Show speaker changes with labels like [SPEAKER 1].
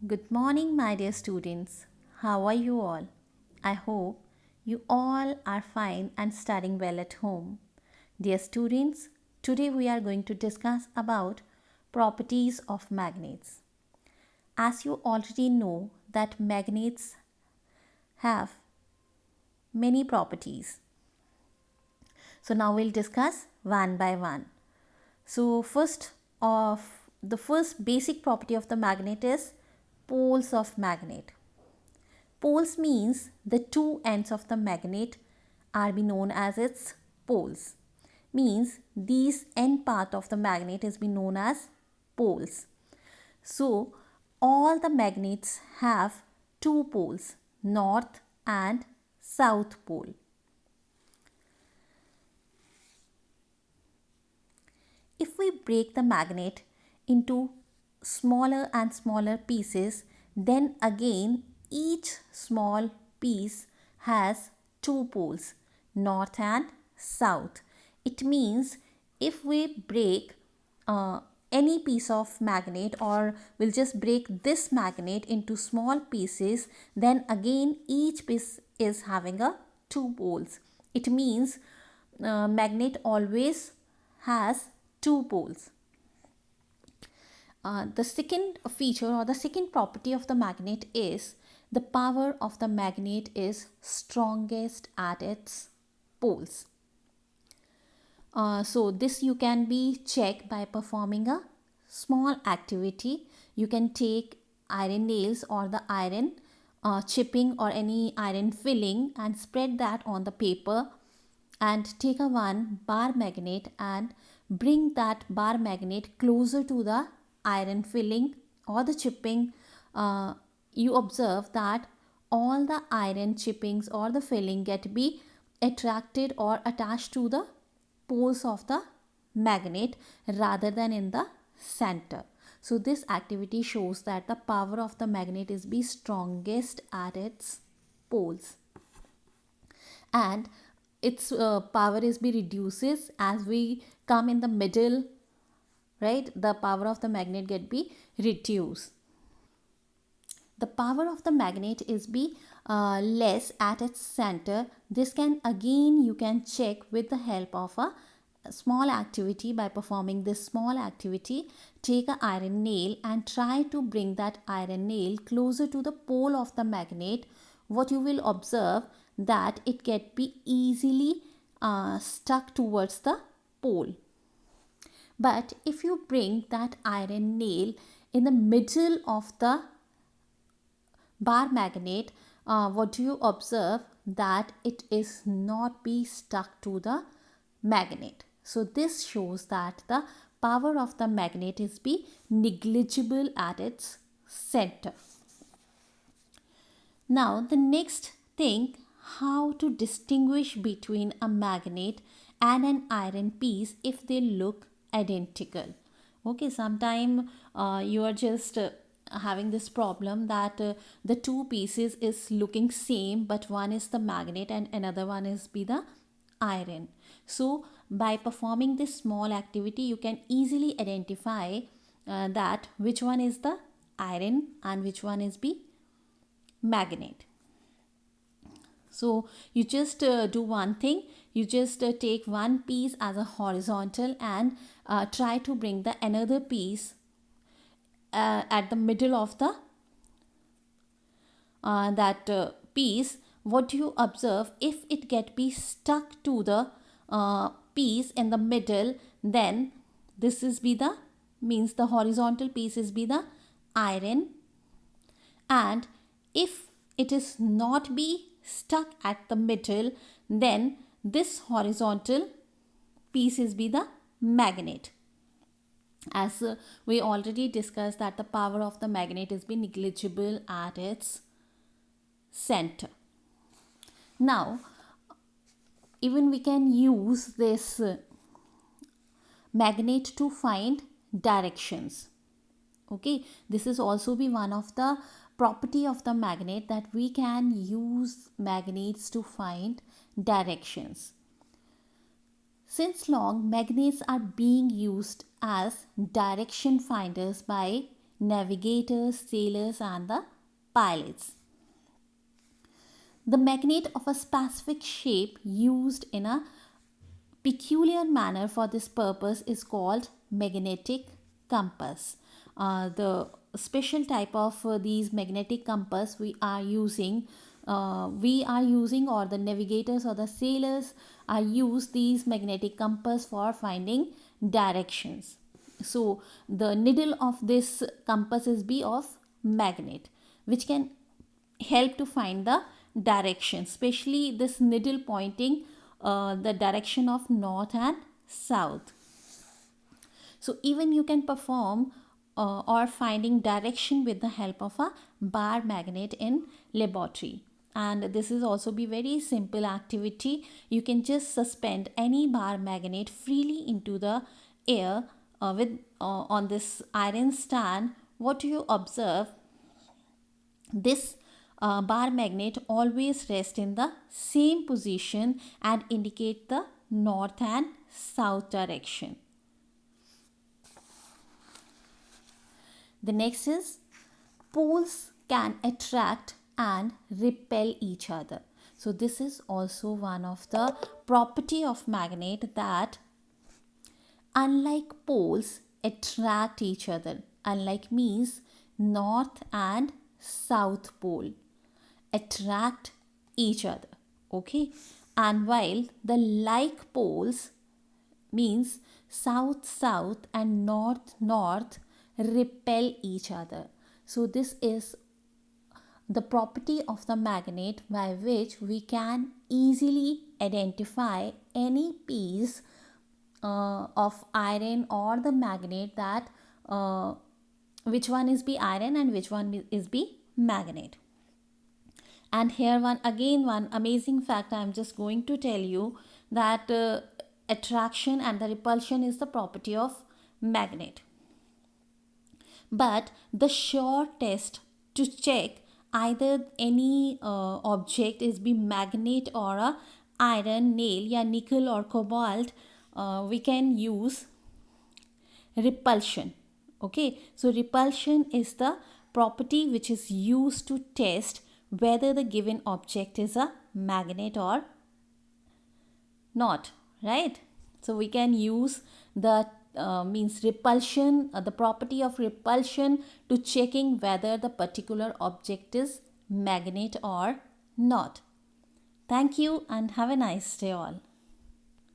[SPEAKER 1] Good morning, my dear students. How are you all? I hope you all are fine and studying well at home. Dear students, today we are going to discuss about properties of magnets. As you already know that magnets have many properties. So now we'll discuss one by one. So the first basic property of the magnet is poles of magnet. Poles means the two ends of the magnet are be known as its poles. Means these end part of the magnet is be known as poles. So all the magnets have two poles, north and south pole. If we break the magnet into smaller and smaller pieces, then again each small piece has two poles, north and south. It means if we break any piece of magnet, or we'll just break this magnet into small pieces, then again each piece is having a two poles. It means magnet always has two poles. The second feature or the second property of the magnet is the power of the magnet is strongest at its poles. So this you can be checked by performing a small activity. You can take iron nails or the iron chipping or any iron filling and spread that on the paper, and take a one bar magnet and bring that bar magnet closer to the iron filling or the chipping. You observe that all the iron chippings or the filling get be attracted or attached to the poles of the magnet rather than in the center. So this activity shows that the power of the magnet is be strongest at its poles, and its power is be reduces as we come in the middle, right? The power of the magnet get be reduced. The power of the magnet is be less at its center. This can again you can check with the help of a small activity. By performing this small activity, take a iron nail and try to bring that iron nail closer to the pole of the magnet. What you will observe that it get be easily stuck towards the pole. But if you bring that iron nail in the middle of the bar magnet, what do you observe that it is not be stuck to the magnet. So this shows that the power of the magnet is be negligible at its center. Now the next thing, how to distinguish between a magnet and an iron piece if they look identical. Okay, sometime you are just having this problem that the two pieces is looking same, but one is the magnet and another one is be the iron. So by performing this small activity, you can easily identify that which one is the iron and which one is be magnet. So you just do one thing, you just take one piece as a horizontal and try to bring the another piece at the middle of the that piece. What do you observe? If it get be stuck to the piece in the middle, then this is be the means the horizontal piece is be the iron, and if it is not be stuck at the middle, then this horizontal piece is be the magnet. As we already discussed that the power of the magnet is be negligible at its center. Now even we can use this magnet to find directions. Okay, this is also be one of the property of the magnet, that we can use magnets to find directions. Since long, magnets are being used as direction finders by navigators, sailors, and the pilots. The magnet of a specific shape used in a peculiar manner for this purpose is called magnetic compass. The special type of these magnetic compass we are using, or the navigators or the sailors are use these magnetic compass for finding directions. So the needle of this compass is be of magnet, which can help to find the direction, especially this needle pointing the direction of north and south. So even you can perform or finding direction with the help of a bar magnet in laboratory. And this is also be very simple activity. You can just suspend any bar magnet freely into the air with on this iron stand. What you observe, this bar magnet always rest in the same position and indicate the north and south direction. The next is poles can attract and repel each other. So this is also one of the property of magnet, that unlike poles attract each other. Unlike means north and south pole attract each other. Okay, and while the like poles means south and north repel each other. So this is the property of the magnet by which we can easily identify any piece of iron or the magnet, that which one is be iron and which one is be magnet. And here one amazing fact I am just going to tell you, that attraction and the repulsion is the property of magnet. But the sure test to check either any object is be magnet or a iron, nail, या nickel or cobalt, we can use repulsion. Okay, so repulsion is the property which is used to test whether the given object is a magnet or not, right? So we can use the means repulsion, the property of repulsion, to checking whether the particular object is magnet or not. Thank you and have a nice day all.